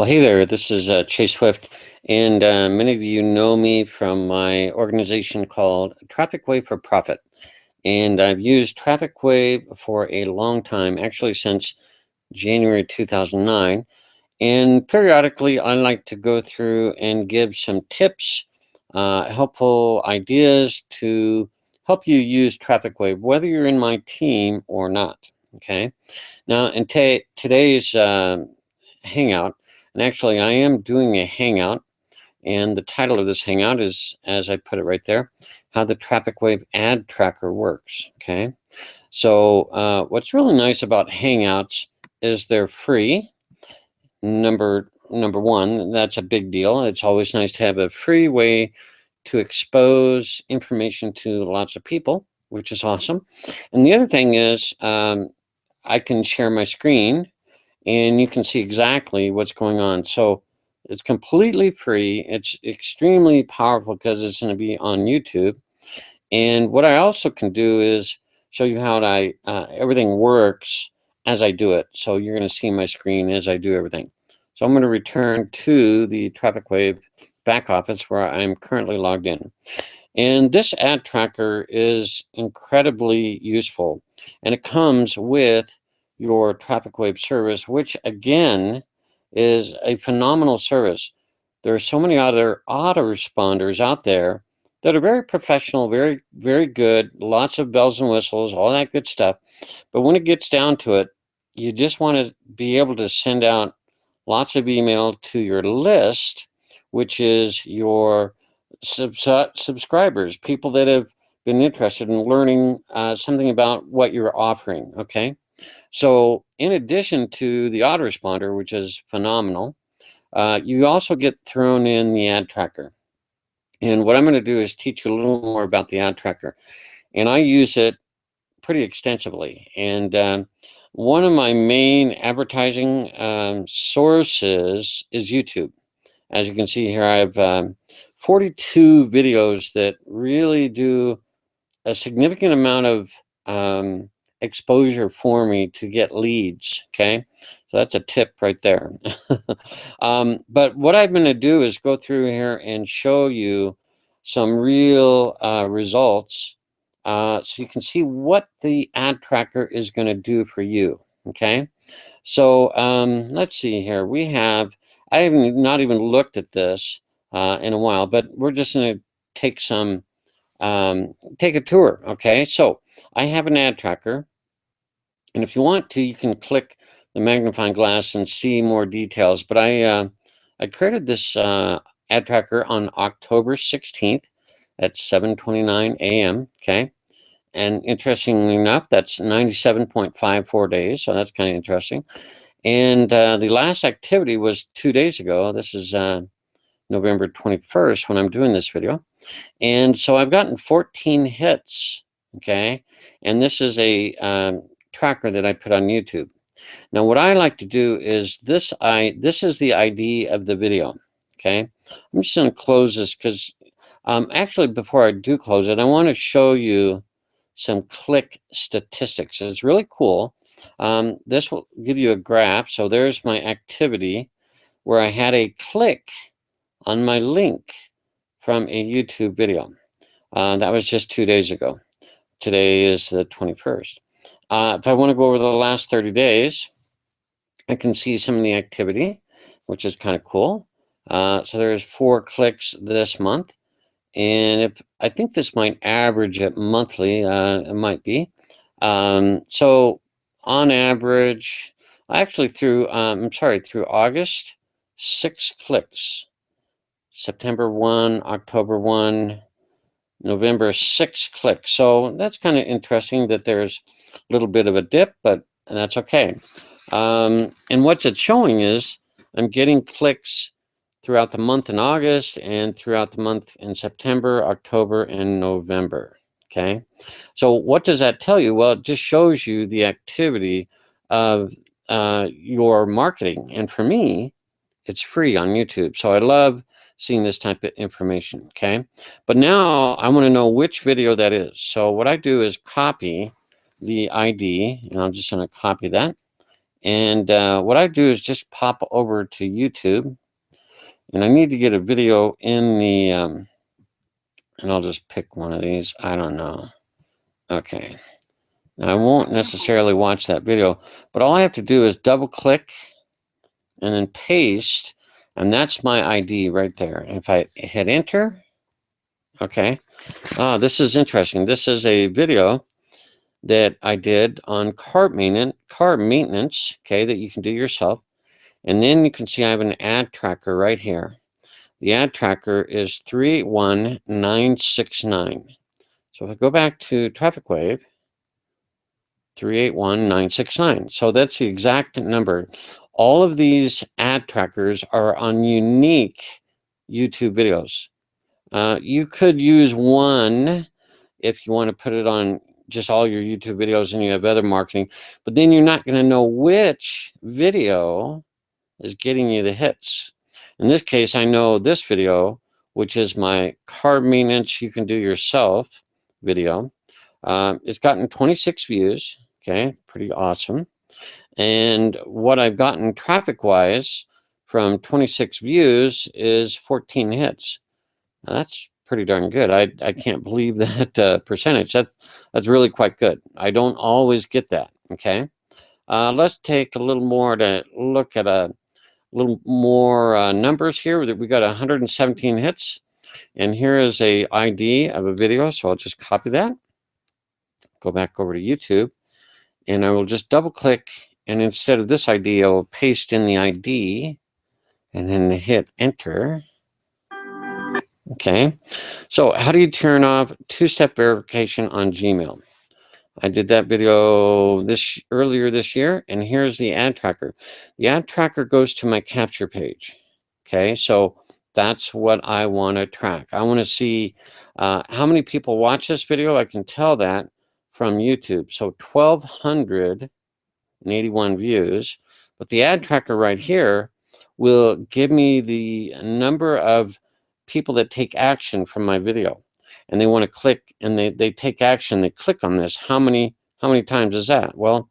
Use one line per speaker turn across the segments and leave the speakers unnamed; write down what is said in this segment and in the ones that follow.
Well, hey there, this is Chase Swift, and many of you know me from my organization called TrafficWave for Profit. And I've used TrafficWave for a long time, actually since January 2009. And periodically, I like to go through and give some tips, helpful ideas to help you use TrafficWave, whether you're in my team or not. Okay. Now, in today's Hangout, and actually, I am doing a Hangout, and the title of this Hangout is, as I put it right there, how the TrafficWave AdTracker works. Okay. So, what's really nice about Hangouts is they're free. Number one, that's a big deal. It's always nice to have a free way to expose information to lots of people, which is awesome. And the other thing is, I can share my screen and you can see exactly what's going on. So it's completely free. It's extremely powerful because it's going to be on YouTube. And what I also can do is show you how everything works as I do it. So you're going to see my screen as I do everything. So I'm going to return to the TrafficWave back office where I'm currently logged in. And this ad tracker is incredibly useful. And it comes with your TrafficWave service, which again is a phenomenal service. There are so many other autoresponders out there that are very professional, very, very good, lots of bells and whistles, all that good stuff. But when it gets down to it, you just want to be able to send out lots of email to your list, which is your subscribers, people that have been interested in learning something about what you're offering. Okay. So in addition to the autoresponder, which is phenomenal, you also get thrown in the ad tracker. And what I'm going to do is teach you a little more about the ad tracker. And I use it pretty extensively. And one of my main advertising sources is YouTube. As you can see here, I have 42 videos that really do a significant amount of exposure for me to get leads. Okay, so that's a tip right there. But what I'm going to do is go through here and show you some real results so you can see what the ad tracker is going to do for you. Okay, so let's see here. I haven't not even looked at this in a while, but we're just going to take a tour. Okay, so I have an ad tracker, and if you want to, you can click the magnifying glass and see more details. But I created this ad tracker on October 16th at 7:29 a.m. Okay, and interestingly enough, that's 97.54 days, so that's kind of interesting. And the last activity was 2 days ago. This is November 21st when I'm doing this video. And so I've gotten 14 hits, okay? And this is a tracker that I put on YouTube. Now, what I like to do is this is the ID of the video, okay? I'm just going to close this because actually before I do close it, I want to show you some click statistics. It's really cool. This will give you a graph. So there's my activity where I had a click on my link from a YouTube video. That was just 2 days ago. Today is the 21st. If I want to go over the last 30 days, I can see some of the activity, which is kind of cool. So there's 4 clicks this month. And I think this might average it monthly, it might be. So on average, actually through August, 6 clicks. September 1, October 1, November 6 clicks. So that's kind of interesting that there's a little bit of a dip, but that's okay. And what it's showing is I'm getting clicks throughout the month in August and throughout the month in September, October, and November. Okay. So what does that tell you? Well, it just shows you the activity of your marketing. And for me, it's free on YouTube. So I love seeing this type of information. Okay. But now I want to know which video that is. So what I do is copy the ID, and I'm just going to copy that. And what I do is just pop over to YouTube, and I need to get a video in the, and I'll just pick one of these. I don't know. Okay. Now, I won't necessarily watch that video, but all I have to do is double click and then paste, and that's my ID right there. And if I hit enter, okay. This is interesting. This is a video that I did on car maintenance, okay, that you can do yourself. And then you can see I have an ad tracker right here. The ad tracker is 381969. So if I go back to TrafficWave, 381969. So that's the exact number. All of these ad trackers are on unique YouTube videos. You could use one if you want to put it on just all your YouTube videos and you have other marketing, but then you're not going to know which video is getting you the hits. In this case, I know this video, which is my car maintenance you can do yourself video. It's gotten 26 views. Okay, pretty awesome. And what I've gotten traffic-wise from 26 views is 14 hits. Now, that's pretty darn good. I can't believe that percentage. That's really quite good. I don't always get that. Okay, let's take a little more to look at a little more numbers here. We got 117 hits, and here is a ID of a video. So I'll just copy that, go back over to YouTube, and I will just double click, and instead of this ID, I'll paste in the ID and then hit enter. Okay, so how do you turn off two-step verification on Gmail? I did that video earlier this year, and here's the ad tracker. The ad tracker goes to my capture page. Okay, so that's what I want to track. I want to see how many people watch this video. I can tell that from YouTube. So 1,281 views, but the ad tracker right here will give me the number of people that take action from my video, and they want to click, and they take action. They click on this. How many times is that? Well,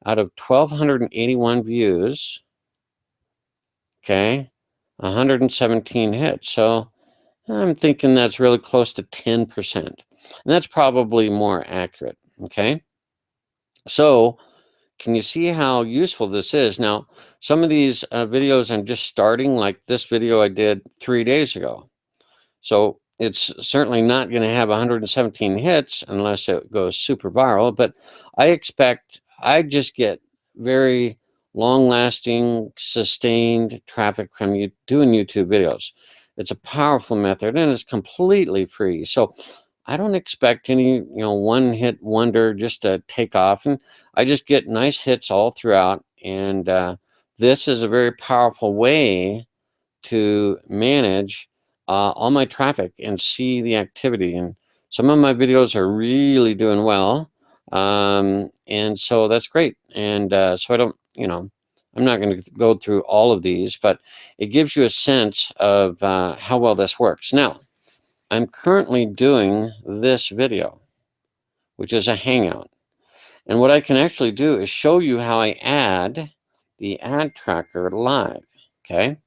out of 1,281 views, okay, 117 hits. So I'm thinking that's really close to 10%, and that's probably more accurate. Okay, so can you see how useful this is? Now, some of these videos I'm just starting, like this video I did 3 days ago. So it's certainly not going to have 117 hits unless it goes super viral. But I just get very long-lasting, sustained traffic from you doing YouTube videos. It's a powerful method, and it's completely free. So I don't expect any, one-hit wonder just to take off. And I just get nice hits all throughout. And this is a very powerful way to manage all my traffic and see the activity. And some of my videos are really doing well. And so that's great. And so I don't, I'm not going to go through all of these, but it gives you a sense of how well this works. Now, I'm currently doing this video, which is a Hangout. And what I can actually do is show you how I add the ad tracker live. Okay.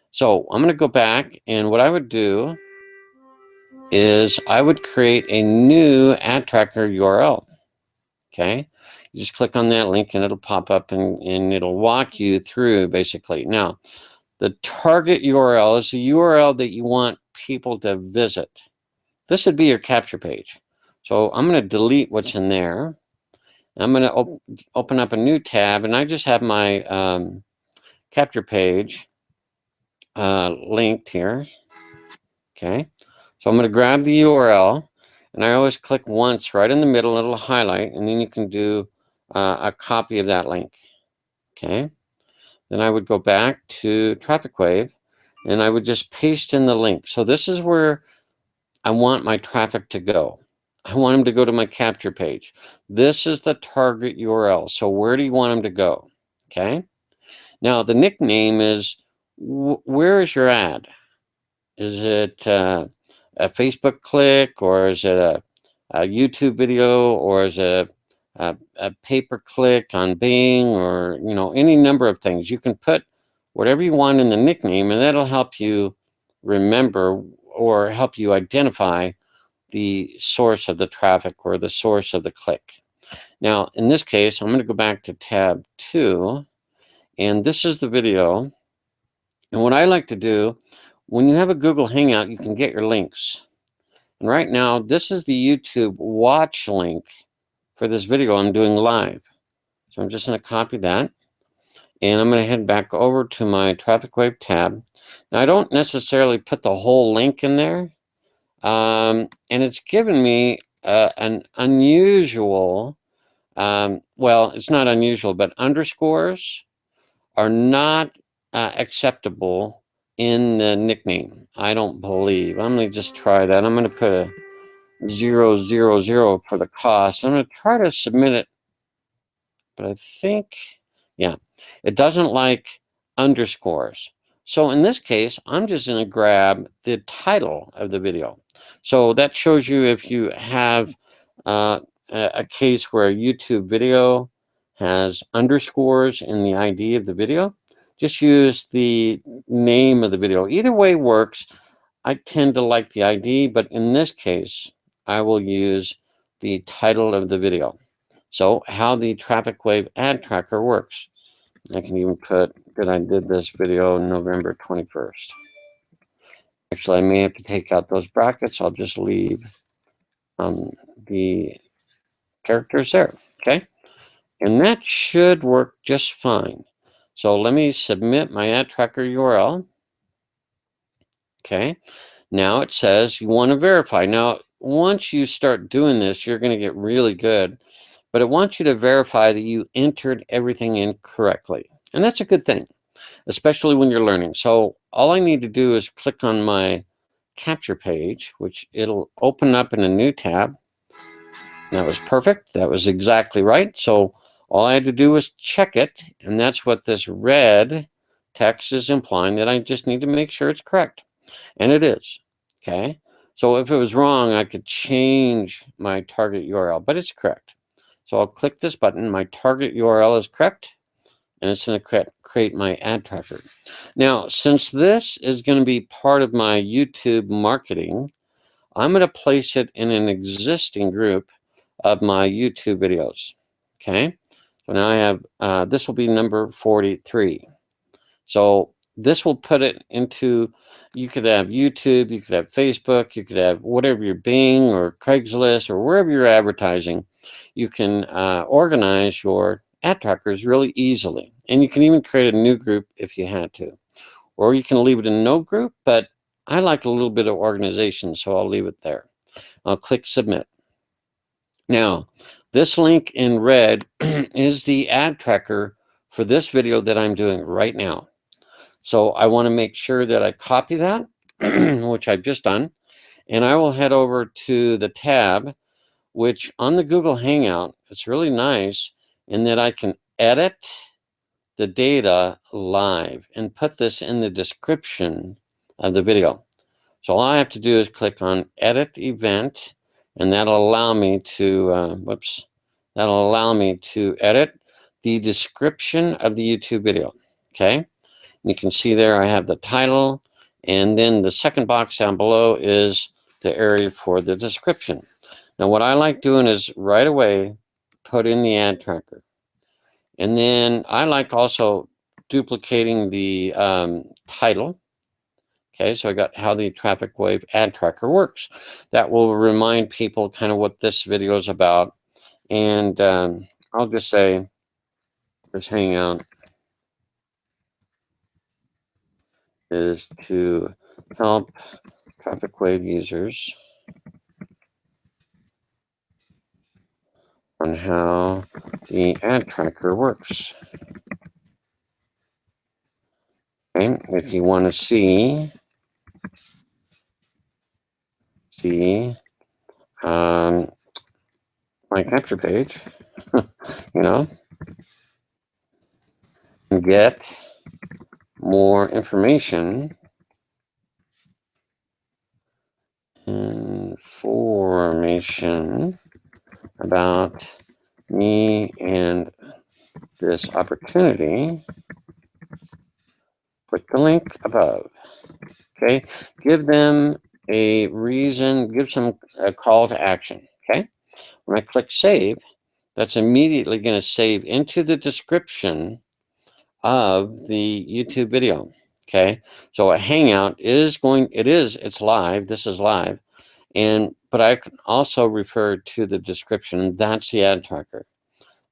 So I'm going to go back, and what I would do is I would create a new ad tracker URL. Okay. You just click on that link and it'll pop up and it'll walk you through basically. Now, the target URL is the URL that you want people to visit. This would be your capture page. So I'm going to delete what's in there. I'm going to open up a new tab, and I just have my capture page linked here. Okay. So I'm going to grab the URL, and I always click once right in the middle. It'll highlight, and then you can do a copy of that link. Okay. Then I would go back to TrafficWave, and I would just paste in the link. So this is where I want my traffic to go. I want them to go to my capture page. This is the target URL. So where do you want them to go? Okay. Now the nickname is, where is your ad? Is it a Facebook click, or is it a YouTube video, or is it a pay-per-click on Bing, or any number of things. You can put whatever you want in the nickname, and that'll help you remember or help you identify the source of the traffic or the source of the click. Now, in this case, I'm going to go back to tab 2, and this is the video. And what I like to do, when you have a Google Hangout, you can get your links. And right now, this is the YouTube watch link for this video I'm doing live. So I'm just going to copy that, and I'm going to head back over to my TrafficWave tab. Now, I don't necessarily put the whole link in there, and it's given me an unusual, well, it's not unusual, but underscores are not acceptable in the nickname, I don't believe. I'm going to just try that. I'm going to put a 000 for the cost. I'm going to try to submit it, but I think, yeah, it doesn't like underscores. So in this case, I'm just going to grab the title of the video. So that shows you if you have a case where a YouTube video has underscores in the ID of the video, just use the name of the video. Either way works. I tend to like the ID, but in this case, I will use the title of the video. So how the TrafficWave AdTracker works. I can even put that I did this video November 21st. Actually, I may have to take out those brackets. I'll just leave the characters there, okay? And that should work just fine. So let me submit my AdTracker URL. Okay, now it says you want to verify. Now, once you start doing this, you're going to get really good, but it wants you to verify that you entered everything in correctly. And that's a good thing, especially when you're learning. So all I need to do is click on my capture page, which it'll open up in a new tab. That was perfect. That was exactly right. So all I had to do was check it, and that's what this red text is implying, that I just need to make sure it's correct. And it is, okay? So if it was wrong, I could change my target URL, but it's correct. So I'll click this button. My target URL is correct, and it's going to create my ad tracker. Now, since this is going to be part of my YouTube marketing, I'm going to place it in an existing group of my YouTube videos, okay? So now I have, this will be number 43. So this will put it into, you could have YouTube, you could have Facebook, you could have whatever your Bing or Craigslist or wherever you're advertising. You can organize your ad trackers really easily. And you can even create a new group if you had to. Or you can leave it in no group, but I like a little bit of organization, so I'll leave it there. I'll click submit. Now, this link in red is the ad tracker for this video that I'm doing right now. So I want to make sure that I copy that, which I've just done, and I will head over to the tab, which on the Google Hangout, it's really nice in that I can edit the data live and put this in the description of the video. So all I have to do is click on edit event, and that'll allow me to, that'll allow me to edit the description of the YouTube video, okay? You can see there I have the title, and then the second box down below is the area for the description. Now what I like doing is right away put in the ad tracker. And then I like also duplicating the title. Okay, so I got how the TrafficWave AdTracker works. That will remind people kind of what this video is about. And I'll just say, this Hangout is to help TrafficWave users on how the ad tracker works. Okay, if you want to see my capture page, you know, and get more information about me and this opportunity, click the link above. Okay, give them a reason, give some a call to action. Okay, when I click save, that's immediately going to save into the description of the YouTube video. Okay, so a Hangout is it's live. This is live, but I can also refer to the description. That's the ad tracker.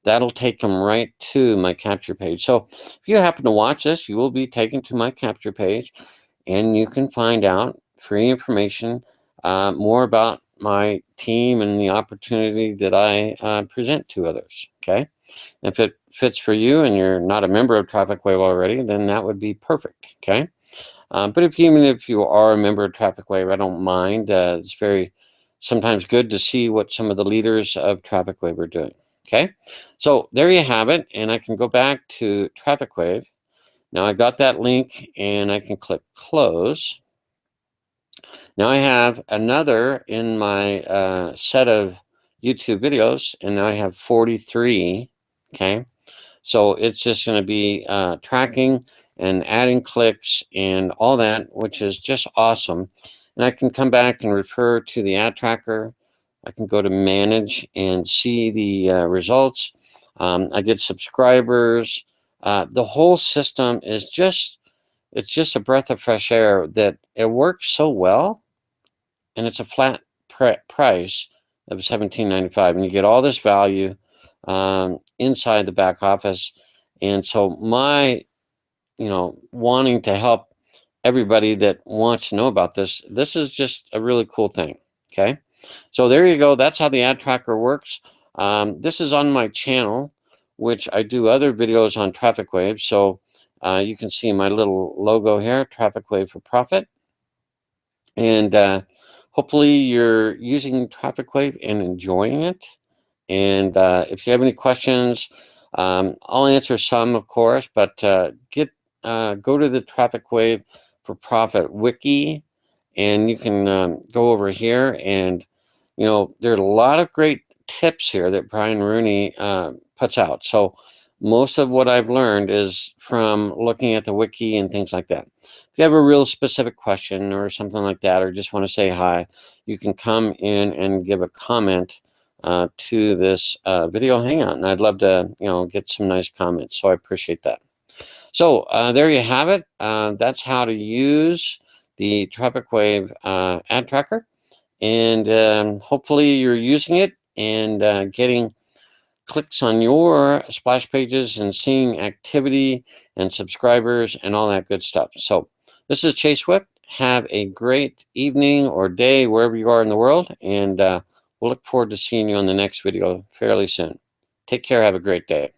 That'll take them right to my capture page. So if you happen to watch this, you will be taken to my capture page, and you can find out free information, more about my team and the opportunity that I present to others. Okay. If it fits for you and you're not a member of TrafficWave already, then that would be perfect. Okay. But even if you are a member of TrafficWave, I don't mind. It's very sometimes good to see what some of the leaders of TrafficWave are doing. Okay, so there you have it, and I can go back to TrafficWave. Now I got that link, and I can click close. Now I have another in my set of YouTube videos, and now I have 43. Okay, so it's just going to be tracking and adding clicks and all that, which is just awesome. And I can come back and refer to the ad tracker. I can go to manage and see the results. I get subscribers. The whole system is it's just a breath of fresh air that it works so well, and it's a flat price of $17.95, and you get all this value inside the back office. And so my, wanting to help everybody that wants to know about this is just a really cool thing. Okay, so there you go. That's how the ad tracker works. This is on my channel, which I do other videos on TrafficWave. So you can see my little logo here, TrafficWave for Profit. And hopefully you're using TrafficWave and enjoying it. And if you have any questions, I'll answer some, of course, but go to the TrafficWave for Profit wiki, and you can go over here, and there are a lot of great tips here that Brian Rooney puts out. So most of what I've learned is from looking at the wiki and things like that. If you have a real specific question or something like that, or just want to say hi, you can come in and give a comment to this video Hangout, and I'd love to get some nice comments. So I appreciate that. So there you have it. That's how to use the TrafficWave ad tracker, and hopefully you're using it and getting clicks on your splash pages and seeing activity and subscribers and all that good stuff. So this is Chase Swift. Have a great evening or day wherever you are in the world, and we'll look forward to seeing you on the next video fairly soon. Take care. Have a great day.